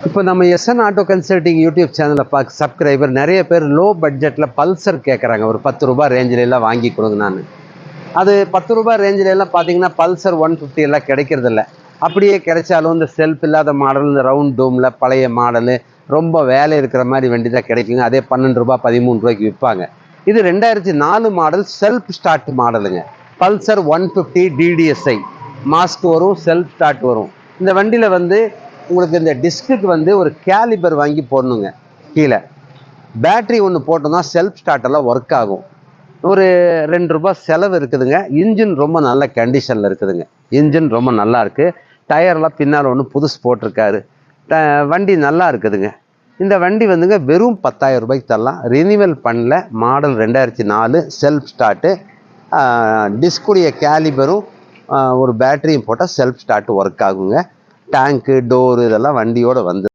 இப்போ நம்ம SN auto consulting YouTube சேனலை பார்க்க சப்ஸ்கிரைபர் நிறைய பேர் லோ பட்ஜெட்டில் பல்சர் கேட்குறாங்க. ஒரு 10 ரூபா ரேஞ்சில் எல்லாம் வாங்கி கொடுங்க. நான் அது 10 ரூபா ரேஞ்சில் எல்லாம் பார்த்தீங்கன்னா பல்சர் 150 எல்லாம் கிடைக்கிறதில்ல. அப்படியே கிடைச்சாலும் இந்த செல்ஃப் இல்லாத மாடல், இந்த ரவுண்ட் டூமில் பழைய மாடலு, ரொம்ப வேலை இருக்கிற மாதிரி வண்டி தான் கிடைக்குங்க. அதே 12 ரூபா 13 ரூபாய்க்கு விற்பாங்க. இது 2004 மாடல் செல்ஃப் ஸ்டார்ட் மாடலுங்க. பல்சர் 150 டிடிஎஸ்ஐ மாஸ்க் வரும், செல்ஃப் ஸ்டார்ட் வரும். இந்த வண்டியில் வந்து உங்களுக்கு இந்த டிஸ்க்கு வந்து ஒரு கேலிபர் வாங்கி போடணுங்க. கீழே பேட்ரி ஒன்று போட்டோம்னா செல்ஃப் ஸ்டார்டெல்லாம் ஒர்க் ஆகும். ஒரு 2 ரூபாய் செலவு இருக்குதுங்க. இன்ஜின் ரொம்ப நல்ல கண்டிஷனில் இருக்குதுங்க. இன்ஜின் ரொம்ப நல்லா இருக்குது. டயர்லாம் பின்னால் ஒன்று புதுசு போட்டிருக்காரு. வண்டி நல்லா இருக்குதுங்க. இந்த வண்டி வந்துங்க வெறும் 10,000 ரூபாய்க்கு தரலாம். ரினிவல் பண்ணல. Model 2004 self start. டிஸ்குடைய கேலிபரும் ஒரு பேட்டரியும் போட்டால் செல்ஃப் ஸ்டார்ட் ஒர்க் ஆகுங்க. டேங்க்கு, டோரு இதெல்லாம் வண்டியோடு வந்து